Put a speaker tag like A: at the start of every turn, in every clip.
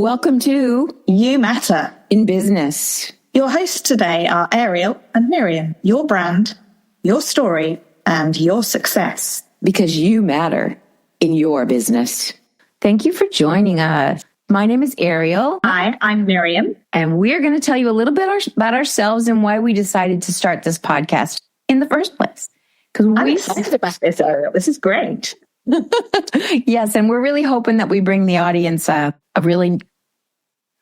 A: Welcome to
B: You Matter
A: in Business.
B: Your hosts today are Ariel and Miriam, your brand, your story, and your success.
A: Because you matter in your business. Thank you for joining us. My name is Ariel.
B: Hi, I'm Miriam.
A: And we're going to tell you a little bit about ourselves and why we decided to start this podcast in the first place.
B: I'm excited about this, Ariel. This is great.
A: Yes, and we're really hoping that we bring the audience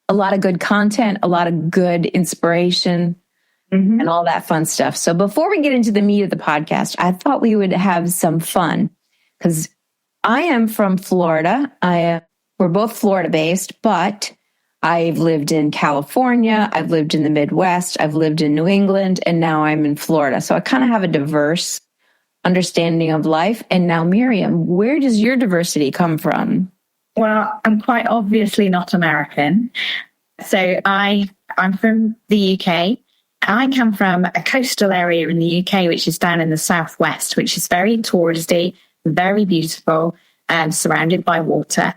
A: a lot of good content, a lot of good inspiration, and all that fun stuff. So before we get into the meat of the podcast, I thought we would have some fun because I am from Florida. We're both Florida based, but I've lived in California, I've lived in the Midwest, I've lived in New England, and now I'm in Florida. So I kind of have a diverse understanding of life. And now, Miriam, where does your diversity come from?
B: Well, I'm quite obviously not American. So I'm from the UK. I come from a coastal area in the UK, which is down in the southwest, which is very touristy, very beautiful, and surrounded by water.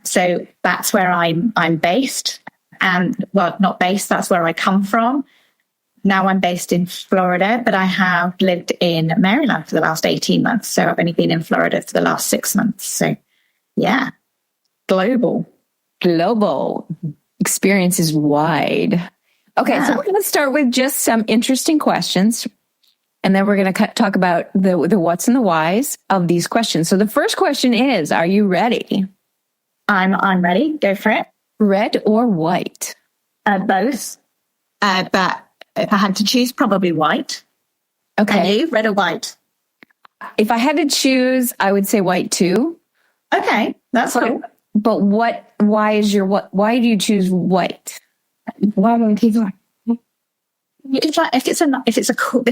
B: So that's where I'm based. And well, not based, that's where I come from. Now I'm based in Florida, but I have lived in Maryland for the last 18 months. So I've only been in Florida for the last 6 months. So yeah, global.
A: Experience is wide. Okay, so we're going to start with just some interesting questions. And then we're going to talk about the what's and the whys of these questions. So the first question is, are you ready?
B: I'm ready. Go for it.
A: Red or white?
B: Both. But if I had to choose, probably white.
A: Okay.
B: And you, red or white?
A: If I had to choose, I would say white too.
B: Okay, that's cool.
A: But why do you choose white?
B: Why don't people like? If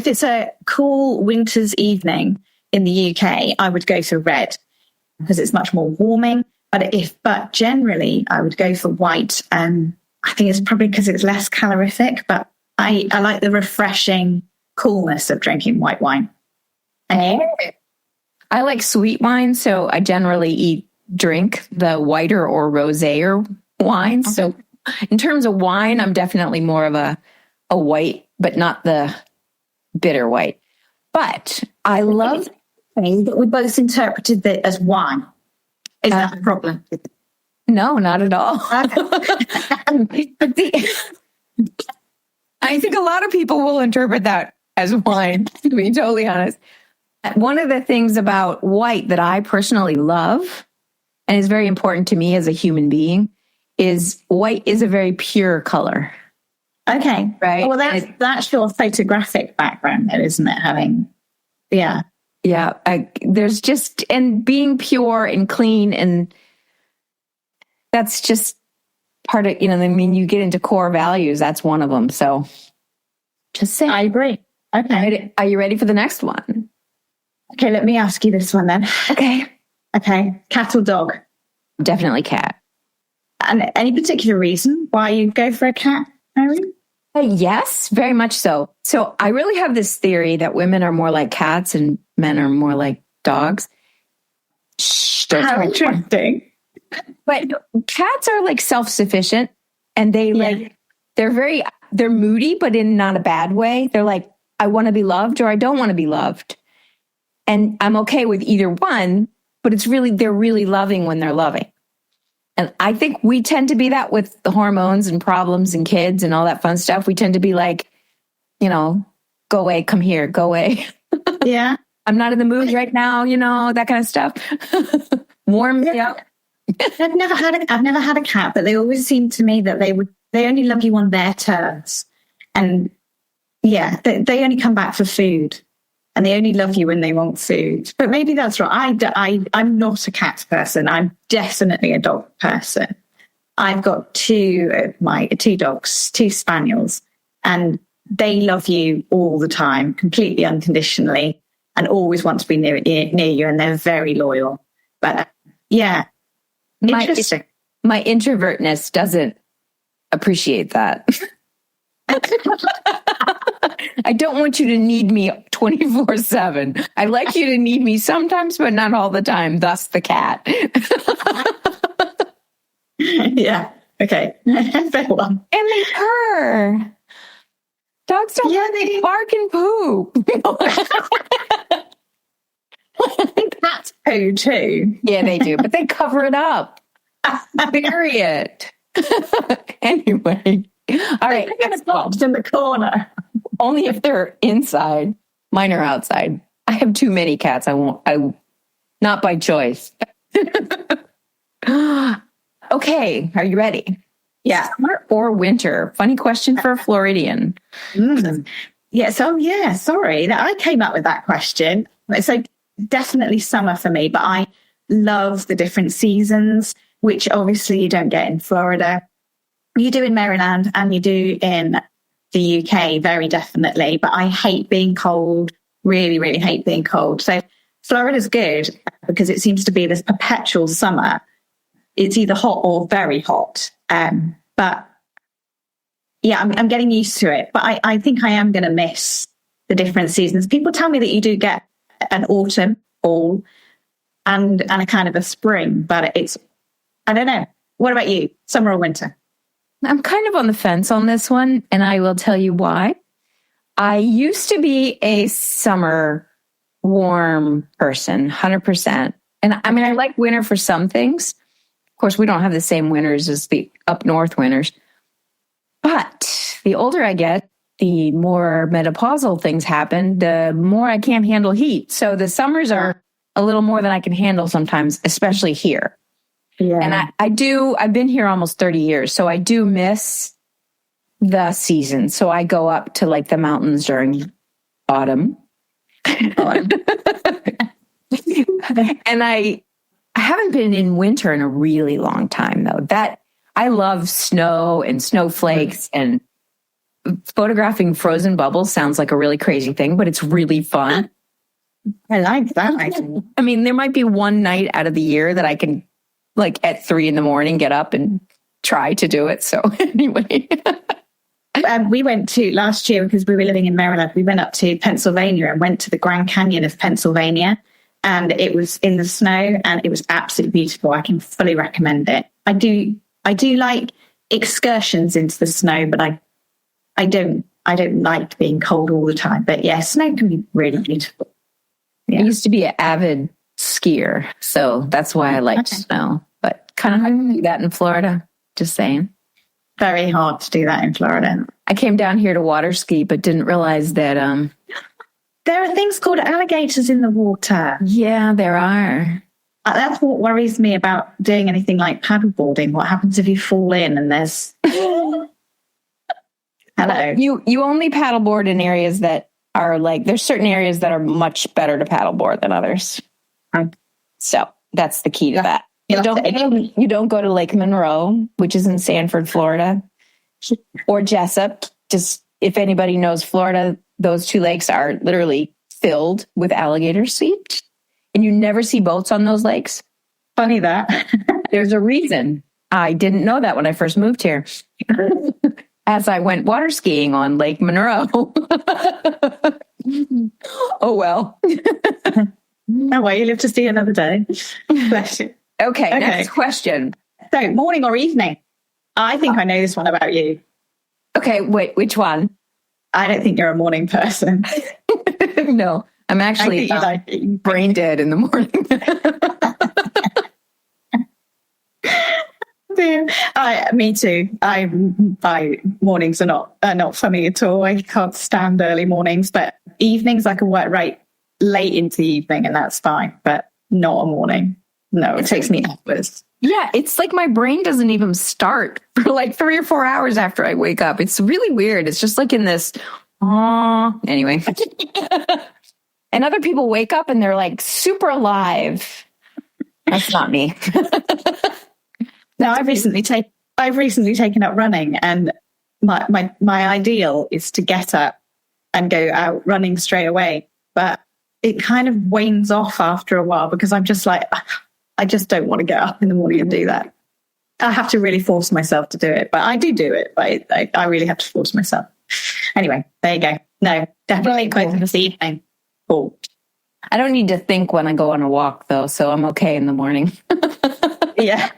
B: it's a cool winter's evening in the UK, I would go for red because it's much more warming. But generally, I would go for white. I think it's probably because it's less calorific. But I like the refreshing coolness of drinking white wine. And you?
A: I like sweet wine, so I generally drink the whiter or rosé wine. Okay. So in terms of wine, I'm definitely more of a white, but not the bitter white. But I love...
B: But we both interpreted it as wine. Is that a problem?
A: No, not at all. I think a lot of people will interpret that as wine, to be totally honest. One of the things about white that I personally love and is very important to me as a human being is white is a very pure color.
B: Okay.
A: Right.
B: Well, that's your photographic background, though, isn't it? Yeah.
A: There's just, and being pure and clean, and that's just part of, you get into core values. That's one of them. So just say.
B: I agree. Okay.
A: Are you ready for the next one?
B: Okay. Let me ask you this one then.
A: Okay.
B: Cat or dog?
A: Definitely cat.
B: And any particular reason why you go for a cat, Irene?
A: Yes, very much so. So I really have this theory that women are more like cats and men are more like dogs.
B: How interesting.
A: But cats are like self-sufficient, and they're moody, but in not a bad way. They're like, I want to be loved or I don't want to be loved. And I'm okay with either one, but they're really loving when they're loving. And I think we tend to be that with the hormones and problems and kids and all that fun stuff. We tend to be like, go away, come here, go away.
B: Yeah.
A: I'm not in the mood right now, that kind of stuff. Warm me up.
B: I've never had a cat, but they always seem to me that they only love you on their terms. And yeah, they only come back for food. And they only love you when they want food. But maybe that's right. I'm not a cat person. I'm definitely a dog person. I've got two dogs, two spaniels, and they love you all the time, completely unconditionally, and always want to be near you, and they're very loyal. But yeah, interesting.
A: My introvertness doesn't appreciate that. I don't want you to need me 24/7. I like you to need me sometimes, but not all the time. Thus the cat.
B: Yeah. Okay. Fair one.
A: And they purr. Dogs don't
B: they
A: bark and poop.
B: cats poo too.
A: Yeah, they do, but they cover it up. Bury it. Anyway. All right.
B: They're going to box in the corner.
A: Only if they're inside. Mine are outside. I have too many cats. Not by choice. Okay. Are you ready?
B: Yeah.
A: Summer or winter? Funny question for a Floridian.
B: Yeah. So, sorry that I came up with that question. So definitely summer for me, but I love the different seasons, which obviously you don't get in Florida. You do in Maryland and you do in the UK, very definitely. But I hate being cold, really, really hate being cold. So Florida's good because it seems to be this perpetual summer. It's either hot or very hot. But yeah, I'm getting used to it. But I think I am going to miss the different seasons. People tell me that you do get an autumn, fall, and a kind of a spring, but I don't know. What about you? Summer or winter?
A: I'm kind of on the fence on this one, and I will tell you why. I used to be a summer warm person, 100%. And I mean, I like winter for some things. Of course, we don't have the same winters as the up north winters. But the older I get, the more menopausal things happen, the more I can't handle heat. So the summers are a little more than I can handle sometimes, especially here.
B: Yeah.
A: And I've been here almost 30 years, so I do miss the season. So I go up to like the mountains during autumn. And I haven't been in winter in a really long time though. I love snow and snowflakes, and photographing frozen bubbles sounds like a really crazy thing, but it's really fun.
B: I like that.
A: I mean, there might be one night out of the year that I can, like at 3 a.m, get up and try to do it. So anyway.
B: We went to last year because we were living in Maryland. We went up to Pennsylvania and went to the Grand Canyon of Pennsylvania, and it was in the snow and it was absolutely beautiful. I can fully recommend it. I do like excursions into the snow, but I don't like being cold all the time. But yeah, snow can be really beautiful. Yeah.
A: I used to be an avid skier, so that's why I liked snow. But kind of hard to do that in Florida. Just saying.
B: Very hard to do that in Florida.
A: I came down here to water ski, but didn't realize that.
B: There are things called alligators in the water.
A: Yeah, there are.
B: That's what worries me about doing anything like paddleboarding. What happens if you fall in and there's... Hello.
A: You only paddleboard in areas that are like, there's certain areas that are much better to paddleboard than others. So that's the key to that. You don't go to Lake Monroe, which is in Sanford, Florida, or Jessup. Just if anybody knows Florida, those two lakes are literally filled with alligator seep, and you never see boats on those lakes.
B: Funny that.
A: There's a reason. I didn't know that when I first moved here. As I went water skiing on Lake Monroe. Oh, well.
B: Oh, well, you live to see another day. Bless you.
A: Okay, next question.
B: So, morning or evening? I think I know this one about you.
A: Okay, wait, which one?
B: I don't think you're a morning person.
A: No, I'm actually brain dead in the morning.
B: Me too. My mornings are not for me at all. I can't stand early mornings, but evenings I can work right late into the evening, and that's fine. But not a morning. No, it takes me hours.
A: Yeah, it's like my brain doesn't even start for like 3 or 4 hours after I wake up. It's really weird. It's just like in this. Anyway, and other people wake up and they're like super alive. That's not me.
B: Now, I've recently taken up running, and my ideal is to get up and go out running straight away. But it kind of wanes off after a while because I'm just like, I just don't want to get up in the morning and do that. I have to really force myself to do it, but I do it. But I really have to force myself. Anyway, there you go. No, definitely both this evening. Cool.
A: I don't need to think when I go on a walk though, so I'm okay in the morning.
B: Yeah.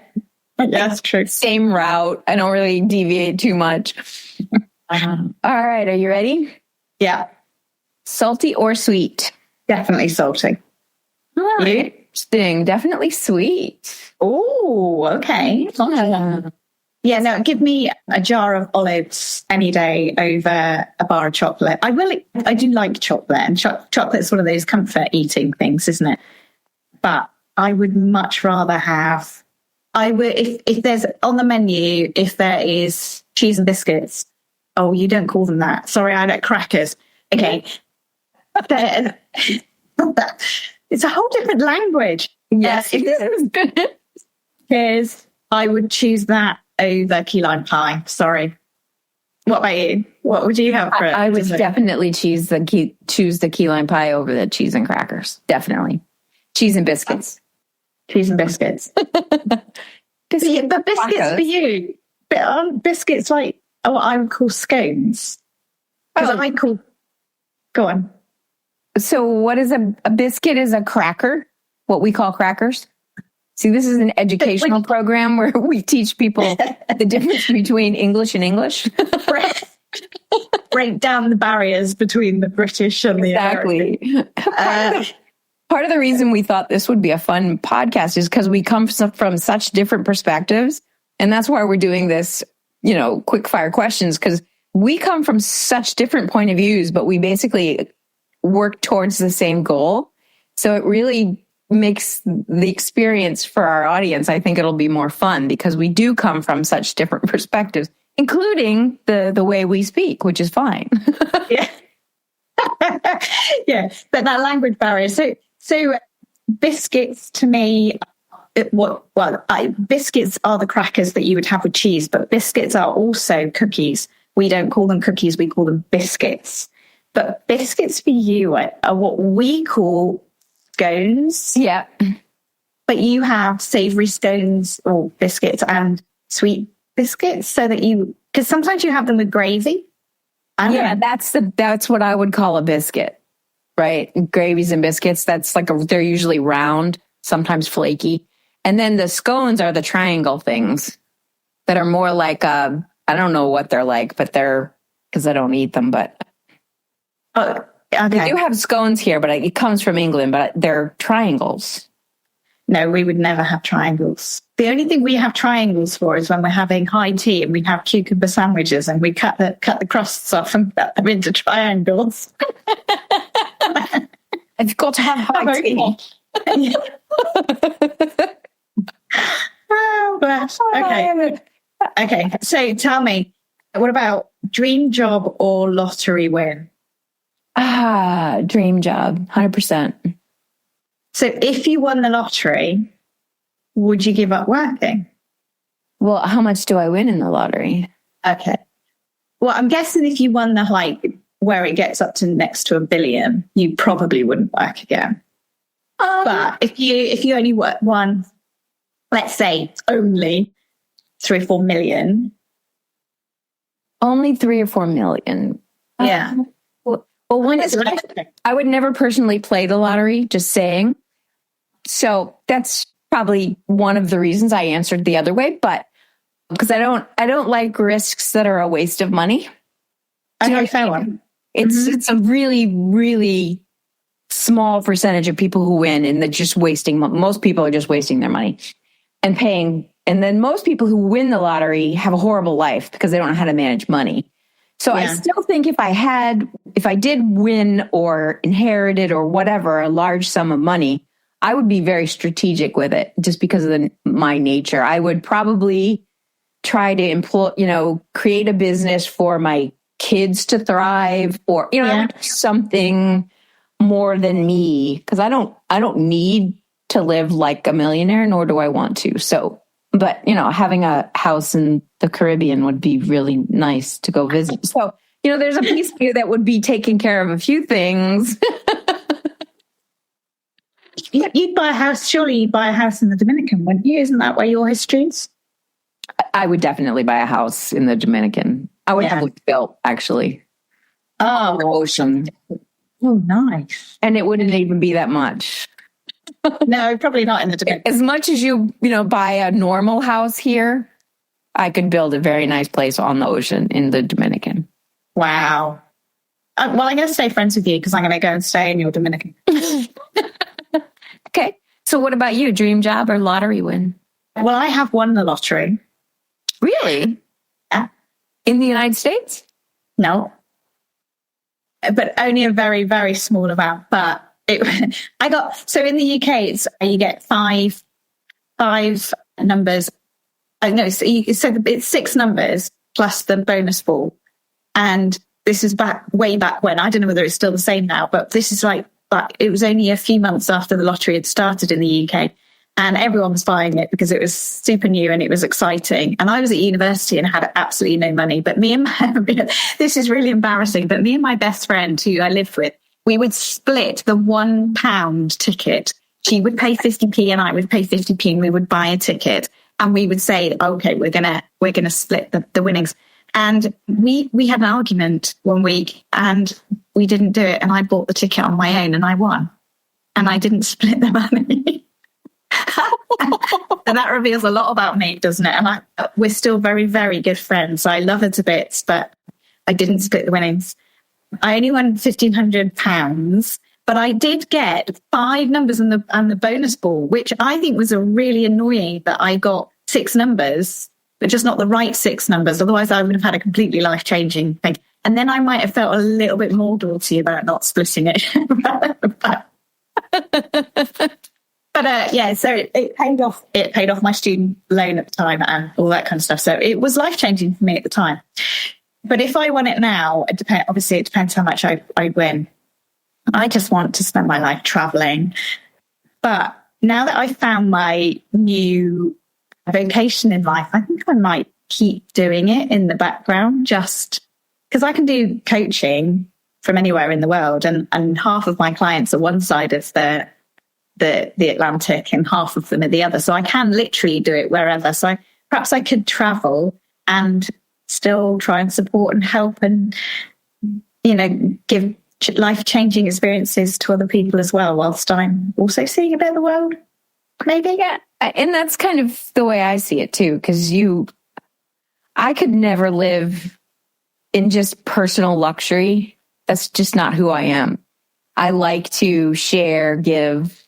B: That's true.
A: Same route. I don't really deviate too much. All right. Are you ready?
B: Yeah,
A: Salty or sweet?
B: definitely salty.
A: Oh,
B: You?
A: interesting. Definitely sweet.
B: Oh, okay. Yeah, no, give me a jar of olives any day over a bar of chocolate. I do like chocolate, and chocolate's one of those comfort eating things, isn't it? But I would much rather have, if there's on the menu, if there is cheese and biscuits. Oh, you don't call them that. Sorry, I like crackers. Okay. It's a whole different language.
A: Yes, it is.
B: Because I would choose that over key lime pie. Sorry. What about you? What would you have for it?
A: I would definitely choose the key lime pie over the cheese and crackers. Definitely. Cheese and biscuits.
B: Cheese and biscuits. But biscuits for you. But aren't biscuits like what I would call scones? Because I call... Go on.
A: So what is a biscuit? Is a cracker, what we call crackers? See, this is an educational program where we teach people the difference between English and English.
B: Break down the barriers between the British and the American.
A: Part of the reason we thought this would be a fun podcast is because we come from such different perspectives. And that's why we're doing this, quick fire questions, because we come from such different point of views, but we basically work towards the same goal. So it really makes the experience for our audience, I think it'll be more fun because we do come from such different perspectives, including the way we speak, which is fine.
B: Yeah. Yeah, but that language barrier. So biscuits to me, biscuits are the crackers that you would have with cheese, but biscuits are also cookies. We don't call them cookies, we call them biscuits. But biscuits for you are what we call scones.
A: Yeah.
B: But you have savory scones or biscuits and sweet biscuits so that because sometimes you have them with gravy.
A: Yeah, that's what I would call a biscuit, right? Gravies and biscuits. That's they're usually round, sometimes flaky. And then the scones are the triangle things that are more like, I don't know what they're like, but because I don't eat them, but
B: okay.
A: They do have scones here, but it comes from England, but they're triangles.
B: No, we would never have triangles. The only thing we have triangles for is when we're having high tea and we have cucumber sandwiches and we cut the crusts off and cut them into triangles.
A: I've got to have high tea.
B: Oh, bless. Okay. So tell me, what about dream job or lottery win?
A: Dream job, 100%.
B: So if you won the lottery, would you give up working?
A: Well, how much do I win in the lottery?
B: Okay. Well, I'm guessing if you won where it gets up to next to $1 billion, you probably wouldn't work again. But if you only won, let's say only 3 or 4 million.
A: Only 3 or 4 million.
B: Yeah.
A: Well, I would never personally play the lottery, just saying. So that's probably one of the reasons I answered the other way, but because I don't like risks that are a waste of money.
B: Okay, fair one.
A: It's a really, really small percentage of people who win, and they're just wasting. Most people are just wasting their money and paying. And then most people who win the lottery have a horrible life because they don't know how to manage money. So I still think if I did win or inherited or whatever, a large sum of money, I would be very strategic with it just because of my nature. I would probably try to create a business for my kids to thrive or, something more than me because I don't need to live like a millionaire, nor do I want to. So, but, having a house in the Caribbean would be really nice to go visit. So, there's a piece of you that would be taking care of a few things.
B: You'd buy a house. Surely you'd buy a house in the Dominican, wouldn't you? Isn't that where your history is?
A: I would definitely buy a house in the Dominican. I would have it built, actually.
B: Oh,
A: ocean.
B: Oh, nice.
A: And it wouldn't even be that much.
B: No, probably not in the Dominican.
A: As much as you buy a normal house here, I could build a very nice place on the ocean in the Dominican.
B: Wow. Well, I'm going to stay friends with you because I'm going to go and stay in your Dominican.
A: Okay. So what about you? Dream job or lottery win?
B: Well, I have won the lottery.
A: Really?
B: Yeah.
A: In the United States?
B: No. But only a very, very small amount. But so in the UK, you get five numbers. So it's 6 numbers plus the bonus ball. And this is way back when. I don't know whether it's still the same now, but this is it was only a few months after the lottery had started in the UK. And everyone was buying it because it was super new and it was exciting. And I was at university and had absolutely no money. But this is really embarrassing, but me and my best friend who I lived with, we would split the £1 ticket. She would pay 50p and I would pay 50p and we would buy a ticket. And we would say, okay, we're gonna split the winnings. And we had an argument one week and we didn't do it. And I bought the ticket on my own and I won. And I didn't split the money. And that reveals a lot about me, doesn't it? And we're still very, very good friends. I love her to bits, but I didn't split the winnings. I only won £1,500, but I did get 5 numbers and the bonus ball, which I think was a really annoying that I got 6 numbers, but just not the right 6 numbers. Otherwise, I would have had a completely life-changing thing. And then I might have felt a little bit more guilty about not splitting it. But so it paid off. It paid off my student loan at the time and all that kind of stuff. So it was life-changing for me at the time. But if I won it now, it depends how much I win. I just want to spend my life traveling. But now that I've found my new vocation in life, I think I might keep doing it in the background just because I can do coaching from anywhere in the world. And half of my clients are one side of the Atlantic and half of them are the other. So I can literally do it wherever. So perhaps I could travel and still try and support and help and, give life-changing experiences to other people as well, whilst I'm also seeing a bit of the world, maybe.
A: Yeah. And that's kind of the way I see it too, because I could never live in just personal luxury. That's just not who I am. I like to share, give,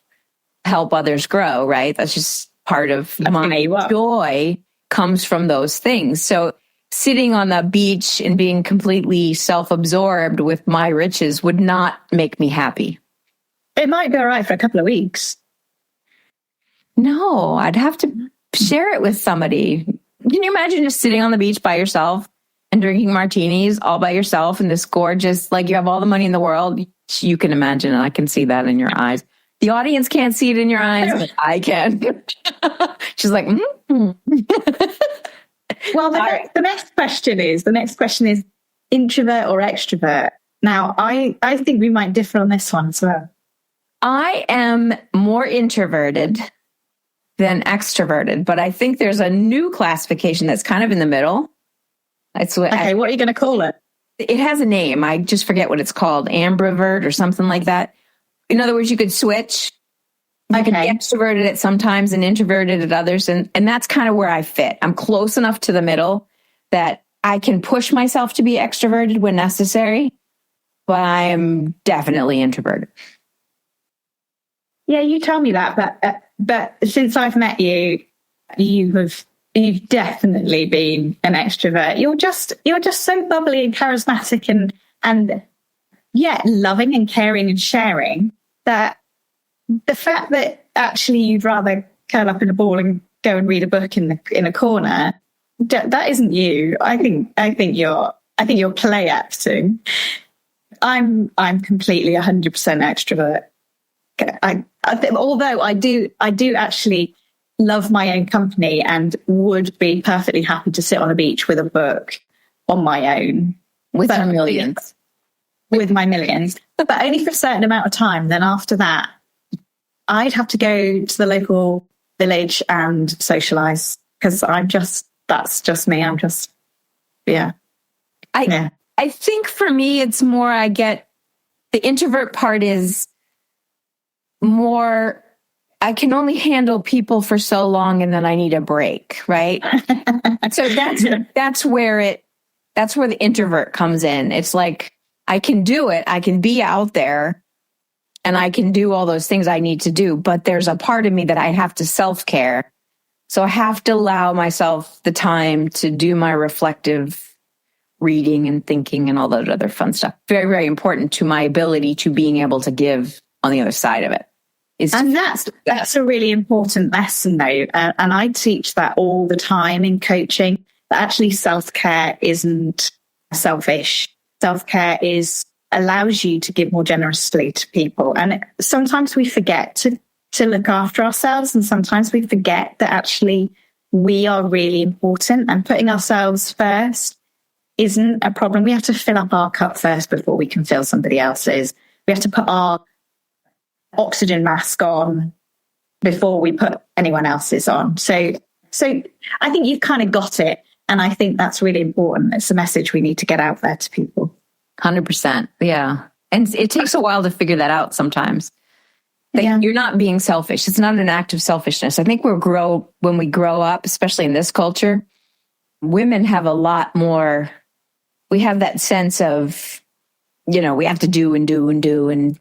A: help others grow, right? That's just part of my joy comes from those things. So sitting on the beach and being completely self-absorbed with my riches would not make me happy.
B: It might be all right for a couple of weeks.
A: No, I'd have to share it with somebody. Can you imagine just sitting on the beach by yourself and drinking martinis all by yourself in this gorgeous, you have all the money in the world? You can imagine, and I can see that in your eyes. The audience can't see it in your eyes, but I can. She's like,
B: Well, the next question is introvert or extrovert. Now, I think we might differ on this one as well.
A: I am more introverted than extroverted, but I think there's a new classification that's kind of in the middle. What are
B: you going to call it?
A: It has a name. I just forget what it's called. Ambivert or something like that. In other words, you could switch. I could be extroverted at sometimes and introverted at others. And that's kind of where I fit. I'm close enough to the middle that I can push myself to be extroverted when necessary, but I am definitely introverted.
B: Yeah, you tell me that. But since I've met you, you've definitely been an extrovert. You're just so bubbly and charismatic and loving and caring and sharing that the fact that actually you'd rather curl up in a ball and go and read a book in a corner, that isn't you. I think you're play acting. I'm completely 100% extrovert. Although I do actually love my own company and would be perfectly happy to sit on a beach with a book on my own
A: with my millions.
B: With my millions, but only for a certain amount of time. Then after that, I'd have to go to the local village and socialize because that's just me.
A: I think for me, it's more, I get the introvert part is more I can only handle people for so long and then I need a break, right? So that's where the introvert comes in. It's like, I can do it. I can be out there and I can do all those things I need to do, but there's a part of me that I have to self-care. So I have to allow myself the time to do my reflective reading and thinking and all that other fun stuff. Very, very important to my ability to being able to give on the other side of it.
B: And that's a really important lesson, though. And I teach that all the time in coaching, that actually self-care isn't selfish. Self-care allows you to give more generously to people. And sometimes we forget to look after ourselves. And sometimes we forget that actually we are really important, and putting ourselves first isn't a problem. We have to fill up our cup first before we can fill somebody else's. We have to put our oxygen mask on before we put anyone else's on. So I think you've kind of got it. And I think that's really important. It's a message we need to get out there to people.
A: 100%. Yeah. And it takes a while to figure that out sometimes. You're not being selfish. It's not an act of selfishness. I think when we grow up, especially in this culture, women have a lot more, we have that sense of, we have to do and do and do. And,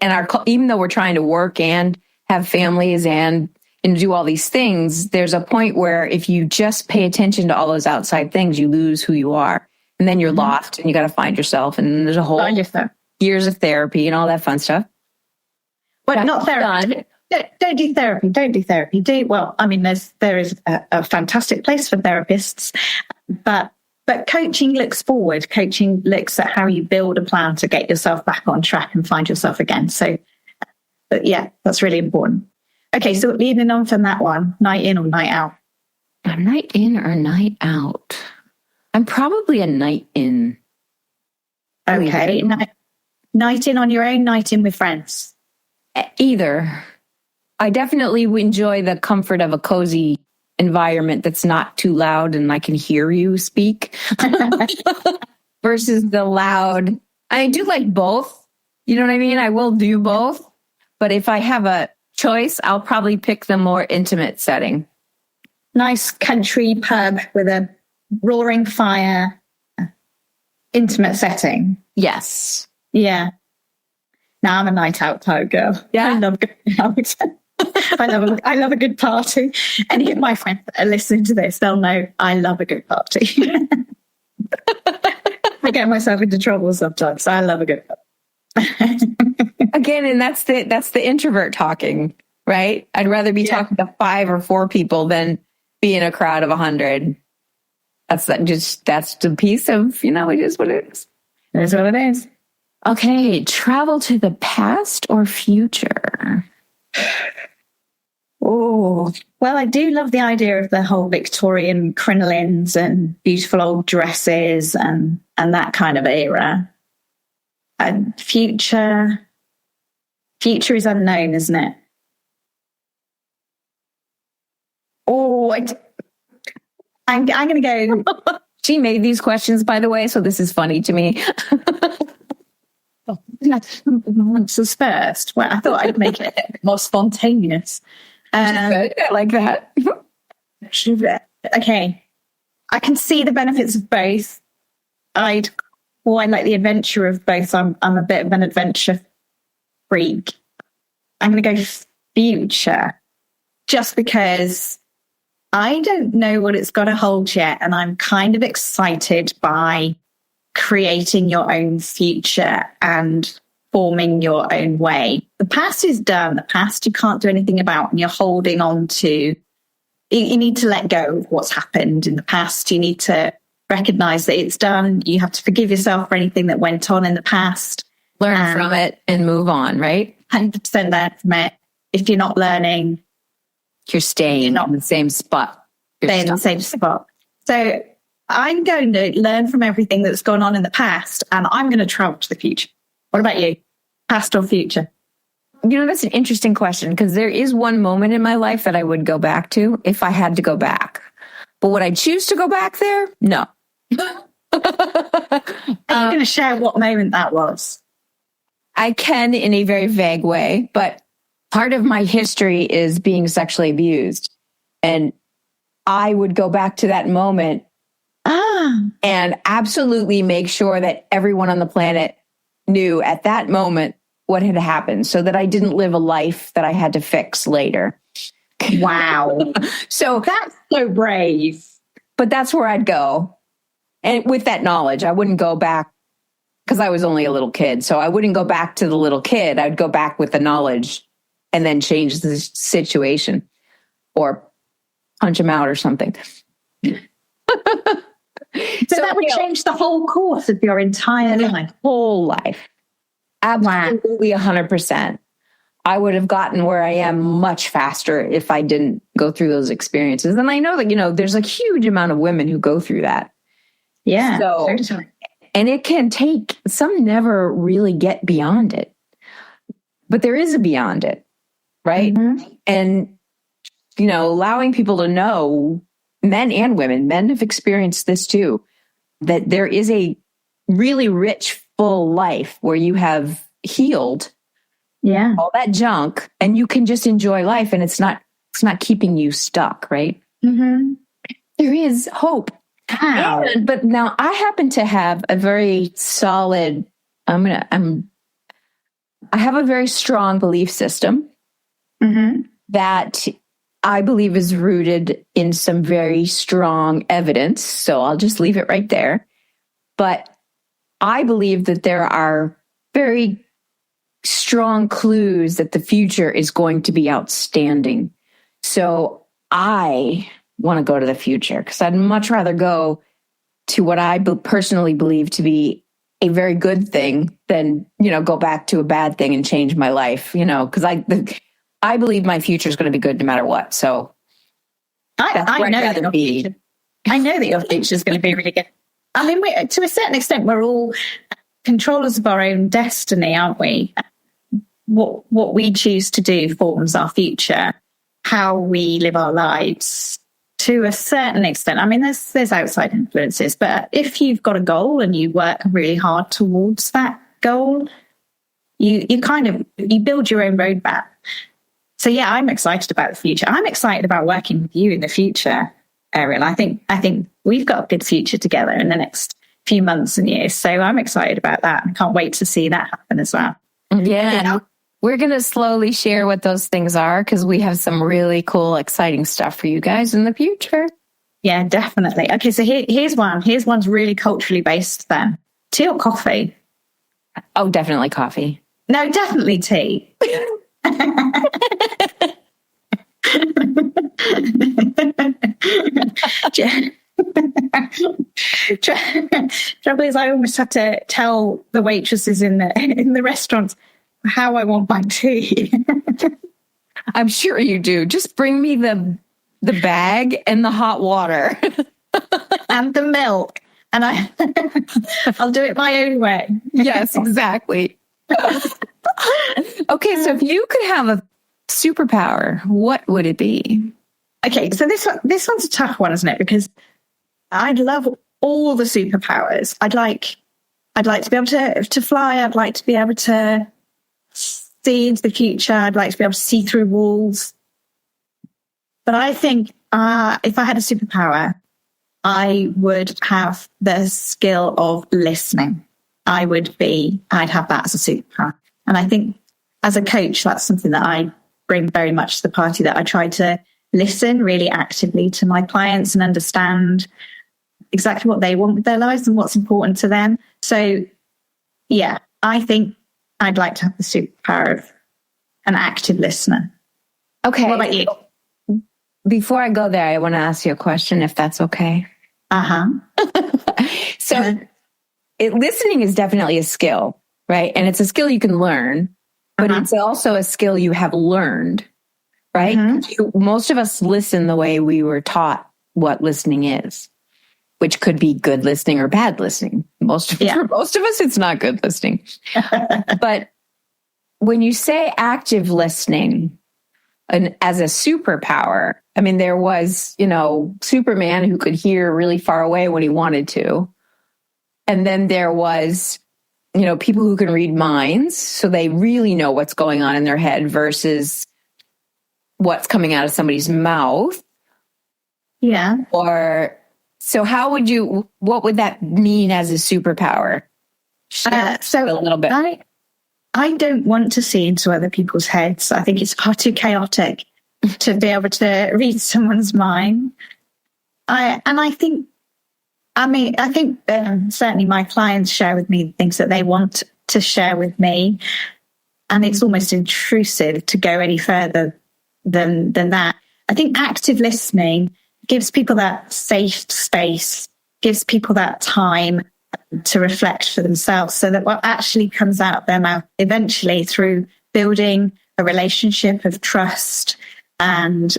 A: and even though we're trying to work and have families and do all these things, there's a point where if you just pay attention to all those outside things, you lose who you are. And then you're lost and you got to find yourself. And there's a whole years of therapy and all that fun stuff.
B: But not therapy. Don't do therapy. Don't do therapy. There is a fantastic place for therapists, but coaching looks forward. Coaching looks at how you build a plan to get yourself back on track and find yourself again. So, but yeah, that's really important. Okay, so leading on from that one, night in or night out?
A: A night in or night out? I'm probably a night in.
B: Okay, night in on your own, night in with friends?
A: Either. I definitely enjoy the comfort of a cozy environment that's not too loud and I can hear you speak versus the loud. I do like both. You know what I mean? I will do both. But if I have a choice, I'll probably pick the more intimate setting.
B: Nice country pub with a roaring fire, intimate setting.
A: Yes.
B: Yeah. Now I'm a night out type girl.
A: Yeah.
B: I love going out. I love a good party. Any of my friends that are listening to this, they'll know I love a good party. I get myself into trouble sometimes. So I love a good party.
A: Again, and that's the introvert talking, right? I'd rather be talking to 5 or 4 people than be in a crowd of 100. That's the piece of, it is what it is.
B: It is what it is.
A: Okay, travel to the past or future?
B: Oh, well, I do love the idea of the whole Victorian crinolines and beautiful old dresses and that kind of era. And future is unknown, isn't it? Oh, I'm going to go.
A: She made these questions, by the way, so this is funny to me.
B: Answers first. Well, I thought I'd make it a bit more spontaneous.
A: I like that.
B: Okay. I can see the benefits of both. I like the adventure of both. I'm a bit of an adventure freak. I'm going to go future just because I don't know what it's going to hold yet. And I'm kind of excited by creating your own future and forming your own way. The past is done. The past you can't do anything about, and you're holding on to. You need to let go of what's happened in the past. You need to recognize that it's done. You have to forgive yourself for anything that went on in the past.
A: Learn from it and move on, right?
B: 100% learn from it. If you're not learning,
A: you're staying in the same spot.
B: Staying in the same spot. So I'm going to learn from everything that's gone on in the past, and I'm going to travel to the future. What about you? Past or future?
A: That's an interesting question because there is one moment in my life that I would go back to if I had to go back. But would I choose to go back there? No.
B: Are you going to share what moment that was?
A: I can in a very vague way, but part of my history is being sexually abused. And I would go back to that moment and absolutely make sure that everyone on the planet knew at that moment what had happened so that I didn't live a life that I had to fix later.
B: Wow.
A: So
B: that's so brave.
A: But that's where I'd go. And with that knowledge, I wouldn't go back because I was only a little kid. So I wouldn't go back to the little kid. I'd go back with the knowledge and then change the situation or punch him out or something.
B: So that would change the whole course of your entire life.
A: Whole life. Absolutely 100%. I would have gotten where I am much faster if I didn't go through those experiences. And I know that, there's a huge amount of women who go through that.
B: Yeah.
A: So, and it can take, some never really get beyond it. But there is a beyond it, right? Mm-hmm. And, allowing people to know, men and women, men have experienced this too, that there is a really rich, full life where you have healed all that junk and you can just enjoy life and it's not keeping you stuck, right?
B: Mm-hmm.
A: There is hope. But now I happen to have a very solid, I have a very strong belief system that I believe is rooted in some very strong evidence. So I'll just leave it right there. But I believe that there are very strong clues that the future is going to be outstanding. So I want to go to the future because I'd much rather go to what I personally believe to be a very good thing than, go back to a bad thing and change my life, because I believe my future is going to be good no matter what. So
B: I know that your future is going to be really good. I mean, to a certain extent, we're all controllers of our own destiny, aren't we? What we choose to do forms our future, how we live our lives to a certain extent. I mean, there's outside influences, but if you've got a goal and you work really hard towards that goal, you build your own roadmap. So yeah, I'm excited about the future. I'm excited about working with you in the future, Ariel. I think we've got a good future together in the next few months and years. So I'm excited about that. I can't wait to see that happen as well.
A: Yeah. We're going to slowly share what those things are because we have some really cool, exciting stuff for you guys in the future.
B: Yeah, definitely. Okay, so here's one. Here's one's really culturally based then. Tea or coffee?
A: Oh, definitely coffee.
B: No, definitely tea. Trouble is, I almost have to tell the waitresses in the restaurants how I want my tea.
A: I'm sure you do. Just bring me the bag and the hot water
B: and the milk, and I'll do it my own way.
A: Yes, exactly. Okay, so if you could have a superpower, what would it be?
B: Okay, so this one's a tough one, isn't it? Because I'd love all the superpowers. I'd like to be able to fly. I'd like to be able to see into the future. I'd like to be able to see through walls. But I think if I had a superpower, I would have the skill of listening. I'd have that as a superpower. And I think as a coach, that's something that I bring very much to the party, that I try to listen really actively to my clients and understand exactly what they want with their lives and what's important to them. So yeah, I think I'd like to have the superpower of an active listener.
A: Okay.
B: What about you?
A: Before I go there, I want to ask you a question, if that's okay. So listening is definitely a skill, right? And it's a skill you can learn, but it's also a skill you have learned, right? Most of us listen the way we were taught what listening is, which could be good listening or bad listening. For most of us, it's not good listening. But when you say active listening and as a superpower, I mean, there was, Superman who could hear really far away when he wanted to. And then there was people who can read minds, so they really know what's going on in their head versus what's coming out of somebody's mouth.
B: Yeah.
A: So what would that mean as a superpower?
B: So
A: a little bit.
B: I don't want to see into other people's heads. I think it's far too chaotic to be able to read someone's mind. I think certainly my clients share with me things that they want to share with me. And it's almost intrusive to go any further than that. I think active listening gives people that safe space, gives people that time to reflect for themselves, so that what actually comes out of their mouth eventually, through building a relationship of trust and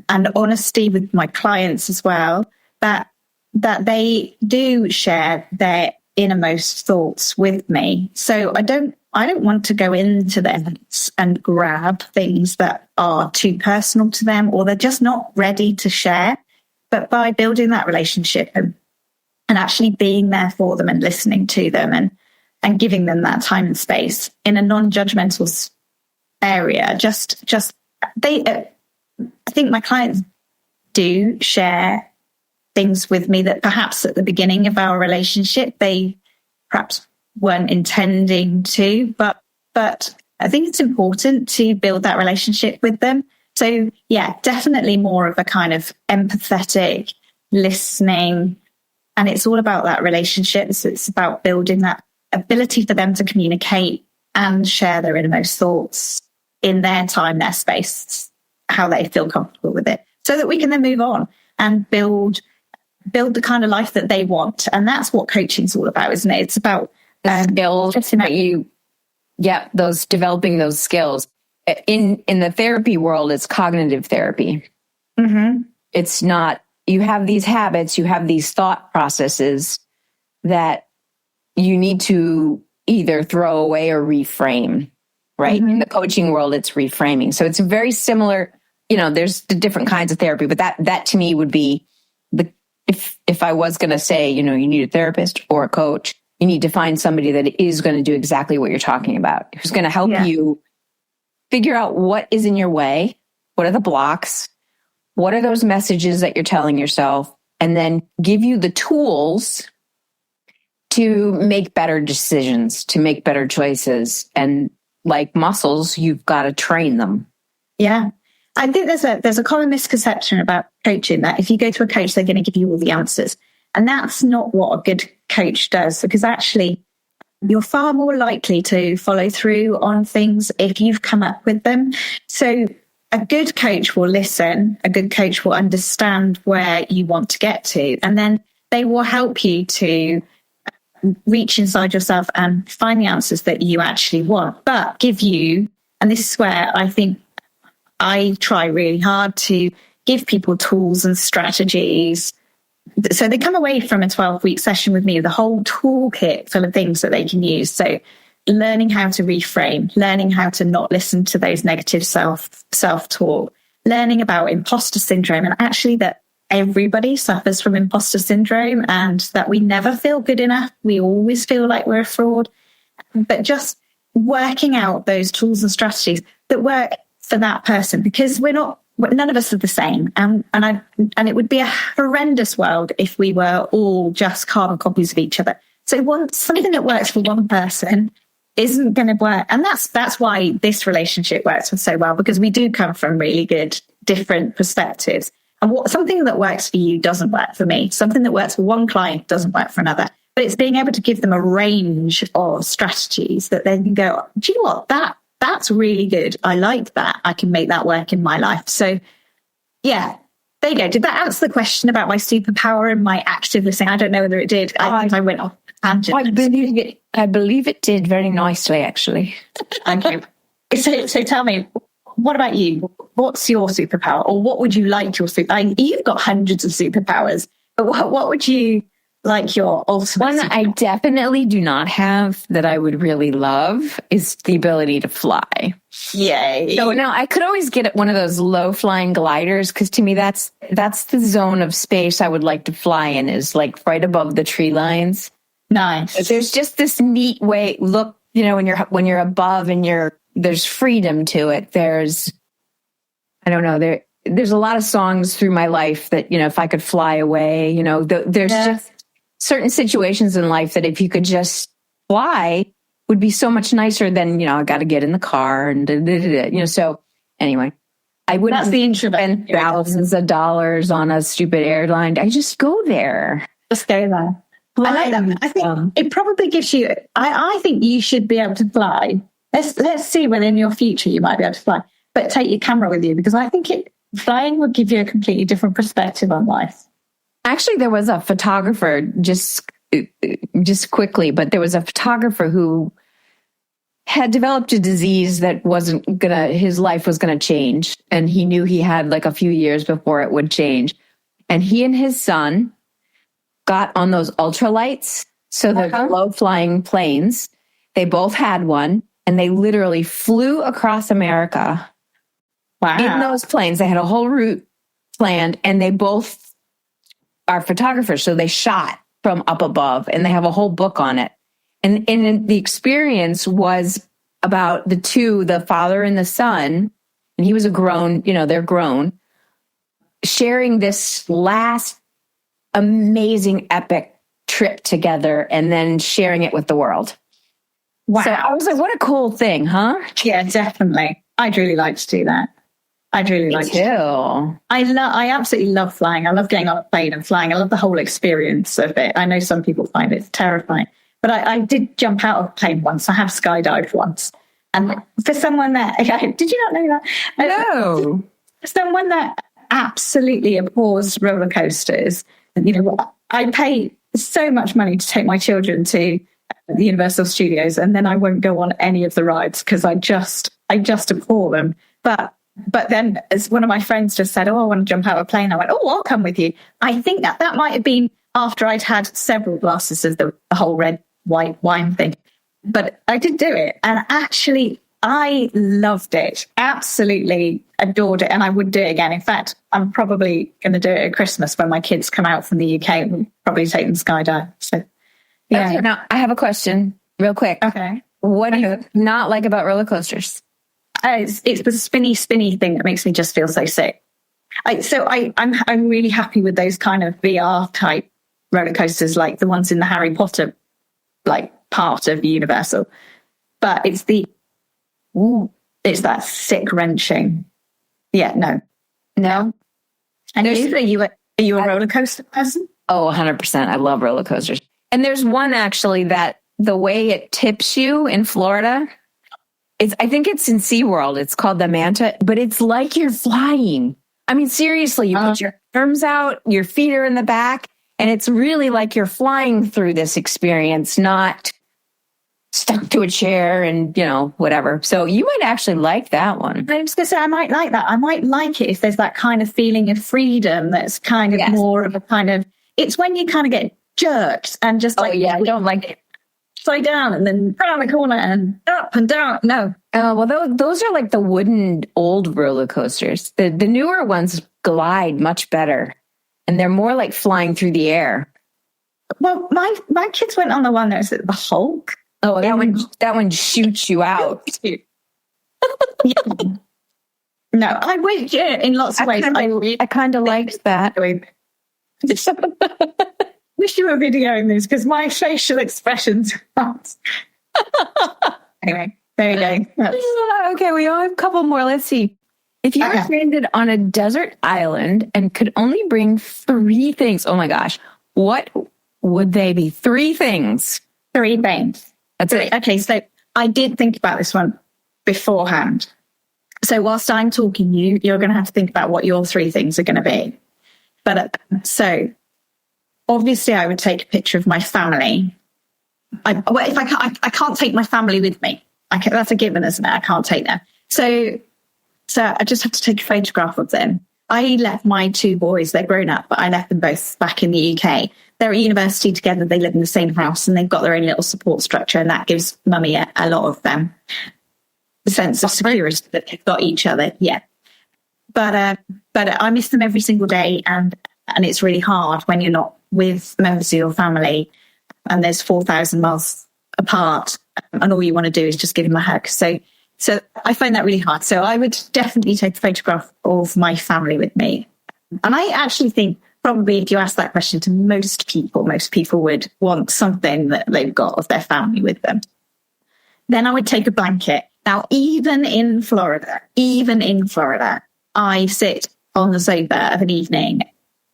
B: honesty with my clients as well, that they do share their innermost thoughts with me. So I don't want to go into their heads and grab things that are too personal to them, or they're just not ready to share. But by building that relationship and actually being there for them and listening to them and giving them that time and space in a non-judgmental area, I think my clients do share things with me that perhaps at the beginning of our relationship, they perhaps weren't intending to, but I think it's important to build that relationship with them. So yeah, definitely more of a kind of empathetic listening. And it's all about that relationship. So it's about building that ability for them to communicate and share their innermost thoughts in their time, their space, how they feel comfortable with it, so that we can then move on and build the kind of life that they want. And that's what coaching's all about, isn't it? It's about
A: skills that developing those skills. In the therapy world, it's cognitive therapy.
B: Mm-hmm.
A: It's not, you have these habits, you have these thought processes that you need to either throw away or reframe, right?
B: Mm-hmm.
A: In the coaching world, it's reframing. So it's very similar, there's the different kinds of therapy, but that to me would be if I was going to say, you need a therapist or a coach, you need to find somebody that is going to do exactly what you're talking about, who's going to help you figure out what is in your way, what are the blocks, what are those messages that you're telling yourself, and then give you the tools to make better decisions, to make better choices. And like muscles, you've got to train them.
B: Yeah. I think there's a common misconception about coaching, that if you go to a coach, they're going to give you all the answers. And that's not what a good coach does, because actually you're far more likely to follow through on things if you've come up with them. So a good coach will listen, a good coach will understand where you want to get to, and then they will help you to reach inside yourself and find the answers that you actually want, but give you, and this is where I think I try really hard to give people tools and strategies. So they come away from a 12-week session with me with a whole toolkit full of things that they can use. So learning how to reframe, learning how to not listen to those negative self-talk, learning about imposter syndrome, and actually that everybody suffers from imposter syndrome and that we never feel good enough. We always feel like we're a fraud. But just working out those tools and strategies that work for that person, because none of us are the same. And it would be a horrendous world if we were all just carbon copies of each other. So something that works for one person isn't going to work. And that's why this relationship works so well, because we do come from really good, different perspectives. And something that works for you doesn't work for me. Something that works for one client doesn't work for another. But it's being able to give them a range of strategies that they can go, do you know what? That's really good. I like that. I can make that work in my life. So yeah, there you go. Did that answer the question about my superpower and my active listening? I don't know whether it did. I think I went off tangent.
A: I believe it did very nicely, actually.
B: Okay. So tell me, what about you? What's your superpower, or what would you like your superpower? You've got hundreds of superpowers, but what would you like your ultimate
A: one that I definitely do not have that I would really love is the ability to fly.
B: Yay.
A: So now I could always get one of those low flying gliders, because to me that's the zone of space I would like to fly in, is like right above the tree lines.
B: Nice.
A: There's just this neat way, look, when you're above and there's freedom to it. There's a lot of songs through my life that, if I could fly away, there's just certain situations in life that if you could just fly would be so much nicer than, I got to get in the car and, so anyway, I wouldn't spend thousands of dollars on a stupid airline. I just go there.
B: Just go there. I like that. I think it probably gives you, I think you should be able to fly. Let's see when in your future you might be able to fly, but take your camera with you, because I think flying will give you a completely different perspective on life.
A: Actually, there was a photographer, just quickly, but there was a photographer who had developed a disease that his life was gonna change. And he knew he had like a few years before it would change. And he and his son got on those ultralights. So the low flying planes, they both had one, and they literally flew across America.
B: Wow.
A: In those planes. They had a whole route planned, and they both are photographers. So they shot from up above, and they have a whole book on it. And the experience was about the father and the son, and he was they're grown, sharing this last amazing epic trip together and then sharing it with the world.
B: Wow.
A: So I was like, what a cool thing, huh?
B: Yeah, definitely. I'd really like to do that. I'd really like to. I absolutely love flying. I love getting on a plane and flying. I love the whole experience of it. I know some people find it terrifying, but I did jump out of a plane once. I have skydived once. And for someone that, did you not know that?
A: No.
B: For someone that absolutely abhors roller coasters, I pay so much money to take my children to the Universal Studios, and then I won't go on any of the rides because I just abhor them. But then, as one of my friends just said, "Oh, I want to jump out of a plane," I went, "Oh, I'll come with you." I think that might have been after I'd had several glasses of the whole red, white wine thing. But I did do it, and actually, I loved it. Absolutely adored it, and I would do it again. In fact, I'm probably going to do it at Christmas when my kids come out from the UK. And probably take them skydive. So, yeah.
A: Okay, now I have a question, real quick.
B: Okay.
A: What do you not like about roller coasters?
B: It's the spinny thing that makes me just feel so sick. I'm really happy with those kind of VR type roller coasters, like the ones in the Harry Potter like part of Universal. But it's that sick wrenching. Yeah, no. And are you a roller coaster person?
A: Oh, 100%. I love roller coasters. And there's one actually that the way it tips you in Florida, I think it's in SeaWorld. It's called the Manta, but it's like you're flying. I mean, seriously, you put your arms out, your feet are in the back, and it's really like you're flying through this experience, not stuck to a chair and, whatever. So you might actually like that one.
B: I'm just going to say I might like that. I might like it if there's that kind of feeling of freedom that's kind of more of a kind of, it's when you kind of get jerked and just
A: I don't like it.
B: Upside down and then around the corner and up and down. No.
A: Well, those are like the wooden old roller coasters. The newer ones glide much better, and they're more like flying through the air.
B: Well, my kids went on the one that was the Hulk.
A: Oh, that one shoots you out.
B: Yeah. No, I went in lots of ways.
A: I kind of liked that.
B: Wish you were videoing this because my facial expressions. Anyway, there you go.
A: Okay, we all have a couple more. Let's see. If you were stranded on a desert island and could only bring 3 things, oh my gosh, what would they be? 3 things.
B: 3 things.
A: That's it.
B: Okay, so I did think about this one beforehand. So whilst I'm talking, you're going to have to think about what your 3 things are going to be. But so obviously, I would take a picture of my family. I can't take my family with me. That's a given, isn't it? I can't take them. So I just have to take a photograph of them. I left my 2 boys, they're grown up, but I left them both back in the UK. They're at university together, they live in the same house, and they've got their own little support structure, and that gives mummy a lot of the sense of security that they've got each other. Yeah. But I miss them every single day, and it's really hard when you're not with members of your family and there's 4,000 miles apart, and all you want to do is just give him a hug. So I find that really hard. So I would definitely take a photograph of my family with me. And I actually think probably if you ask that question to most people would want something that they've got of their family with them. Then I would take a blanket. Now, even in Florida, I sit on the sofa of an evening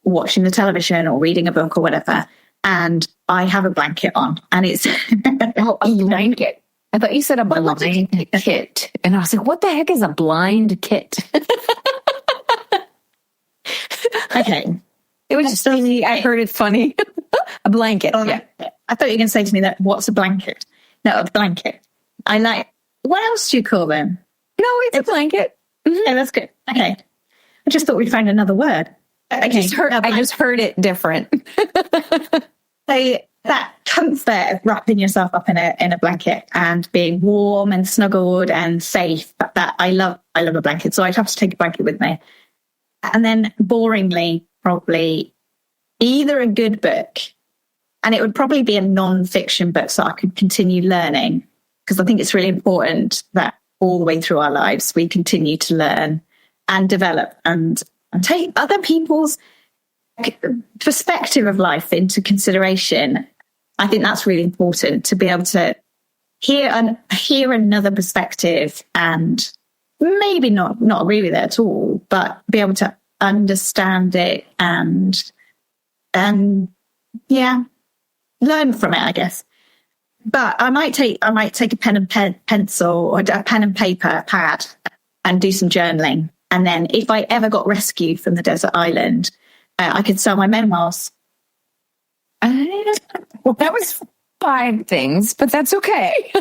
B: watching the television or reading a book or whatever, and I have a blanket on, and it's
A: a blanket. I thought you said a blind kit. And I was like, what the heck is a blind kit?
B: Okay.
A: It was just, I heard it funny. A blanket. Yeah.
B: I thought you were going to say to me that, what's a blanket? No, a blanket. I like, what else do you call them?
A: No, it's a blanket.
B: Mm-hmm. Yeah, that's good. Okay. I just thought we'd find another word. Okay.
A: I just heard it different.
B: So that comfort of wrapping yourself up in a blanket and being warm and snuggled and safe, that I love a blanket. So I'd have to take a blanket with me. And then boringly, probably either a good book, and it would probably be a non-fiction book so I could continue learning, because I think it's really important that all the way through our lives we continue to learn and develop and take other people's perspective of life into consideration. I think that's really important, to be able to hear another perspective and maybe not agree with it at all, but be able to understand it and learn from it, I guess. But I might take a pen and pencil or a pen and paper pad and do some journaling. And then if I ever got rescued from the desert island, I could sell my memoirs.
A: Well, that was 5 things, but that's okay.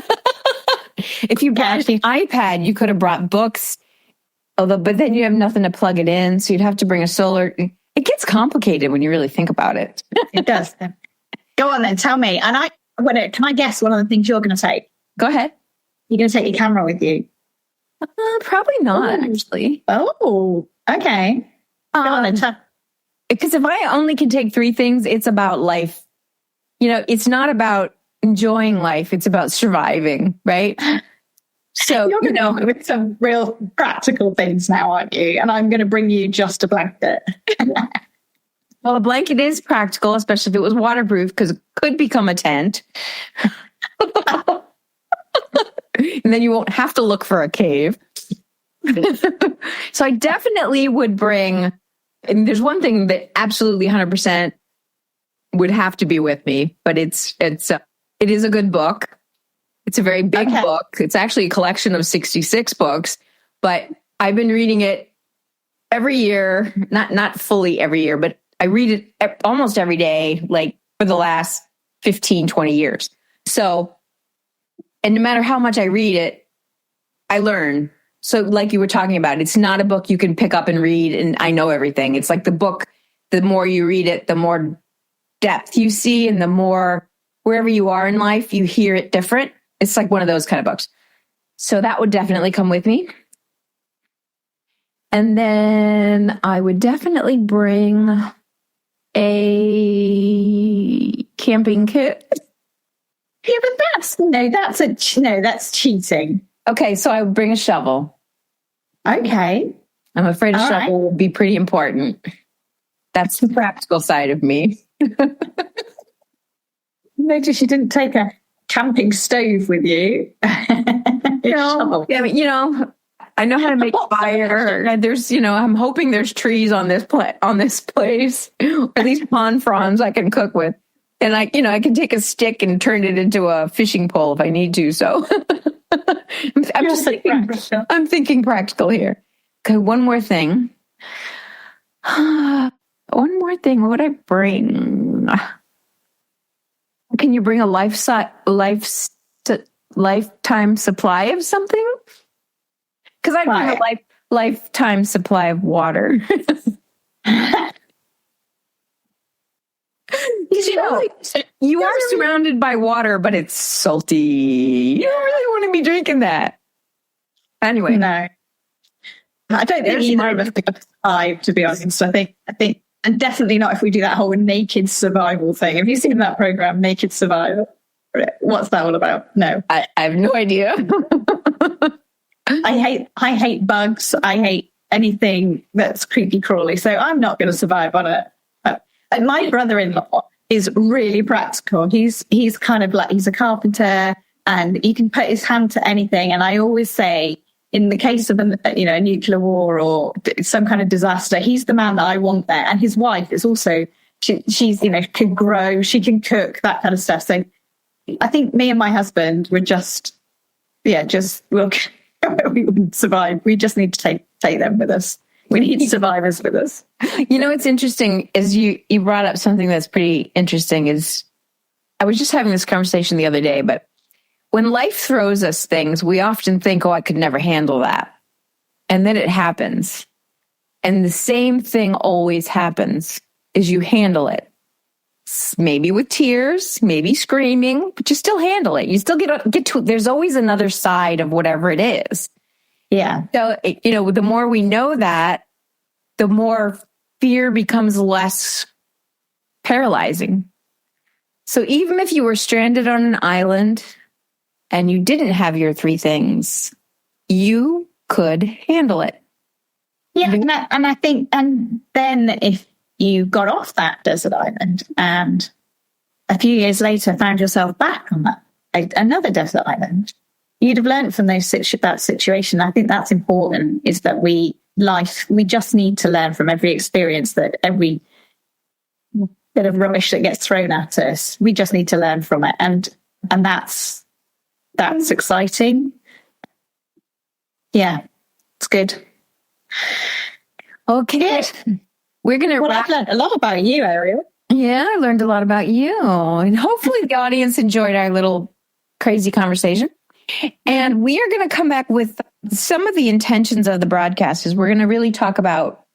A: If you brought an iPad, you could have brought books, but then you have nothing to plug it in, so you'd have to bring a solar. It gets complicated when you really think about it.
B: It does. Go on then, tell me. And can I guess one of the things you're going to take?
A: Go ahead.
B: You're going to take your camera with you?
A: Probably not, actually.
B: Oh, okay. Go on then.
A: Because if I only can take 3 things, it's about life. It's not about enjoying life. It's about surviving, right? So,
B: you're going to with some real practical things now, aren't you? And I'm going to bring you just a blanket.
A: Well, a blanket is practical, especially if it was waterproof, because it could become a tent. And then you won't have to look for a cave. So I definitely would bring, and there's one thing that absolutely 100% would have to be with me, but it is a good book. It's a very big book. It's actually a collection of 66 books, but I've been reading it every year, not fully every year, but I read it almost every day, like for the last 15, 20 years. So, and no matter how much I read it, I learn. So like you were talking about, it's not a book you can pick up and read and I know everything. It's like the book, the more you read it, the more depth you see, and the more wherever you are in life, you hear it different. It's like one of those kind of books. So that would definitely come with me. And then I would definitely bring a camping kit.
B: Yeah, but that's cheating.
A: Okay, so I would bring a shovel.
B: Okay.
A: I'm afraid a shovel will be pretty important. That's the practical side of me.
B: Notice you didn't take a camping stove with you.
A: No, I mean, I know how to make fire. There's, I'm hoping there's trees on this place, or at least pond fronds I can cook with. And I can take a stick and turn it into a fishing pole if I need to. So I'm thinking practical here. Okay, one more thing. What would I bring? Can you bring a lifetime supply of something? Because I'd bring a lifetime supply of water. You are surrounded by water, but it's salty. You don't really want to be drinking that. Anyway,
B: no, I don't think either of us are alive, to be honest. I think And definitely not if we do that whole naked survival thing. Have you seen that program, Naked Survival? What's that all about? No.
A: I have no idea.
B: I hate bugs. I hate anything that's creepy crawly. So I'm not going to survive on it. And my brother-in-law is really practical. He's kind of like, he's a carpenter and he can put his hand to anything. And I always say, in the case of a nuclear war or some kind of disaster, he's the man that I want there. And his wife is also, she's can grow, she can cook, that kind of stuff. So I think me and my husband would we wouldn't survive. We just need to take them with us. We need survivors with us.
A: It's interesting is you brought up something that's pretty interesting is I was just having this conversation the other day, but when life throws us things, we often think, oh, I could never handle that. And then it happens. And the same thing always happens is you handle it. Maybe with tears, maybe screaming, but you still handle it. You still get to, there's always another side of whatever it is.
B: Yeah.
A: So, the more we know that, the more fear becomes less paralyzing. So even if you were stranded on an island and you didn't have your three things, you could handle it.
B: Yeah, and I think, and then if you got off that desert island and a few years later found yourself back on another desert island, you'd have learned from that situation. I think that's important, is that we just need to learn from every experience, that every bit of rubbish that gets thrown at us, we just need to learn from it. And that's exciting. Yeah, it's good.
A: Okay. We're going to
B: I've learned a lot about you, Ariel.
A: Yeah, I learned a lot about you. And hopefully the audience enjoyed our little crazy conversation. And we are going to come back with some of the intentions of the broadcast is we're going to really talk about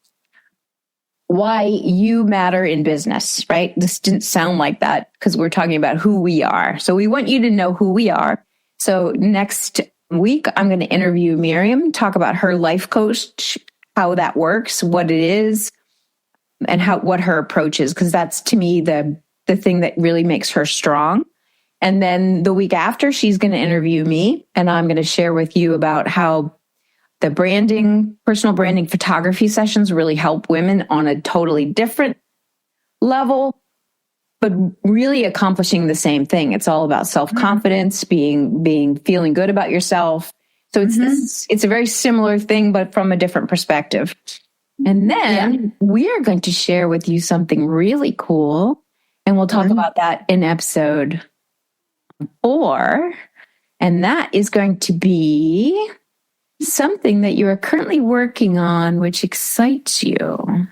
A: why you matter in business, right? This didn't sound like that because we're talking about who we are. So we want you to know who we are. So next week, I'm going to interview Miriam, talk about her life coach, how that works, what it is, and what her approach is, because that's, to me, the thing that really makes her strong. And then the week after, she's going to interview me, and I'm going to share with you about how the personal branding photography sessions really help women on a totally different level, but really accomplishing the same thing. It's all about self-confidence, feeling good about yourself. So it's a very similar thing, but from a different perspective. And then we are going to share with you something really cool, and we'll talk about that in episode 4. And that is going to be something that you are currently working on, which excites you.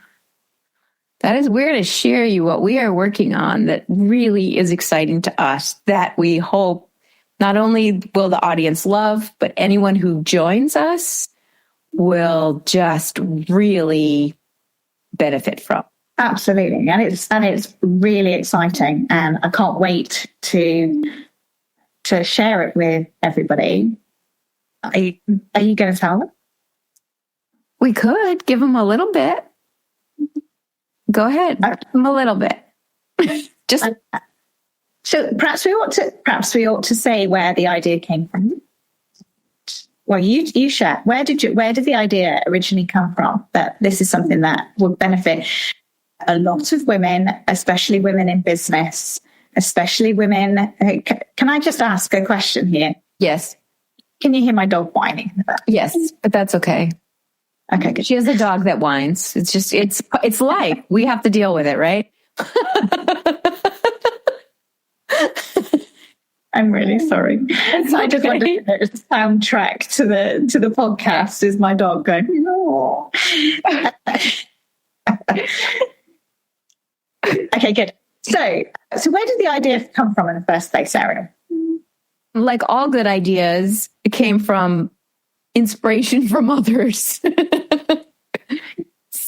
A: That is, we're going to share you what we are working on that really is exciting to us, that we hope not only will the audience love, but anyone who joins us will just really benefit from.
B: Absolutely. And it's really exciting. And I can't wait to share it with everybody. Are you going to tell them?
A: We could give them a little bit. Go ahead. Give them a little bit.
B: So perhaps we ought to say where the idea came from. Well, you share. Where did the idea originally come from? That this is something that would benefit a lot of women, especially women in business, especially women. Can I just ask a question here?
A: Yes.
B: Can you hear my dog whining in the back?
A: Yes, but that's okay.
B: Okay, good.
A: She has a dog that whines. It's just, it's life. We have to deal with it, right?
B: I'm really sorry. I just wanted to know the soundtrack to the podcast is my dog going, no. Okay, good. So where did the idea come from in the first place, Ariel?
A: Like all good ideas, it came from inspiration from others.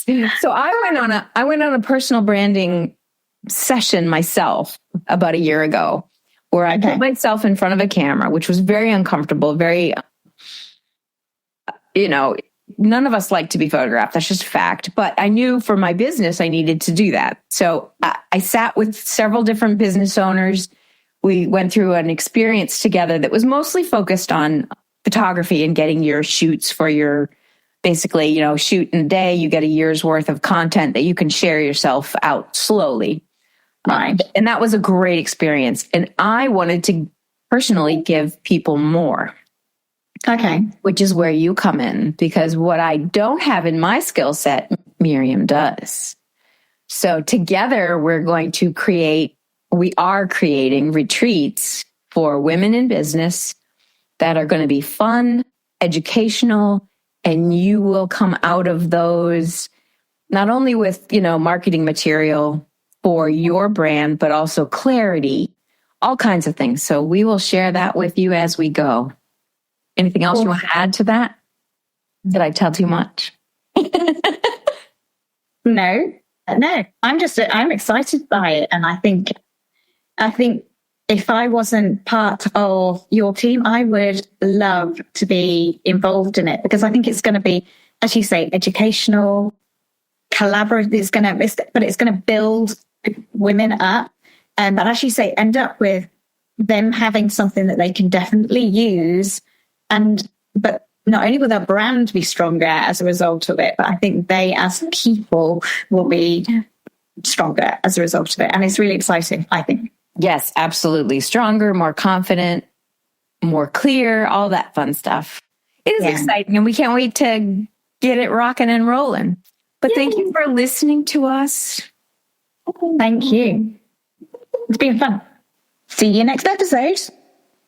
A: So I went on a personal branding session myself about a year ago, where I put myself in front of a camera, which was very uncomfortable, very, none of us like to be photographed. That's just a fact. But I knew for my business, I needed to do that. So I sat with several different business owners. We went through an experience together that was mostly focused on photography and getting your shoots for your, basically, shoot in a day. You get a year's worth of content that you can share yourself out slowly.
B: Right.
A: And that was a great experience. And I wanted to personally give people more.
B: Okay.
A: Which is where you come in, because what I don't have in my skill set, Miriam does. So together we are creating retreats for women in business that are going to be fun, educational, and you will come out of those not only with, marketing material for your brand, but also clarity, all kinds of things. So we will share that with you as we go. Anything else you want to add to that? Did I tell too much?
B: No. I'm excited by it. And I think if I wasn't part of your team, I would love to be involved in it, because I think it's going to be, as you say, educational, collaborative. It's going to build women up. And but as you say, end up with them having something that they can definitely use. But not only will their brand be stronger as a result of it, but I think they as people will be stronger as a result of it. And it's really exciting, I think.
A: Yes, absolutely. Stronger, more confident, more clear, all that fun stuff. It is exciting, and we can't wait to get it rocking and rolling. But thank you for listening to us.
B: Thank you. It's been fun. See you next episode.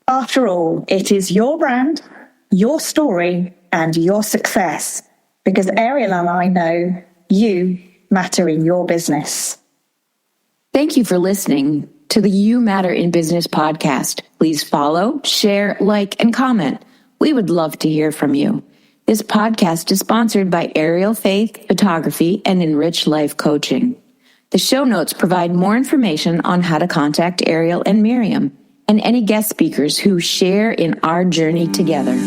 B: After all, it is your brand, your story, and your success. Because Ariel and I know you matter in your business.
A: Thank you for listening to the You Matter in Business podcast. Please follow, share, like, and comment. We would love to hear from you. This podcast is sponsored by Ariel Faith Photography and Enrich Life Coaching. The show notes provide more information on how to contact Ariel and Miriam and any guest speakers who share in our journey together.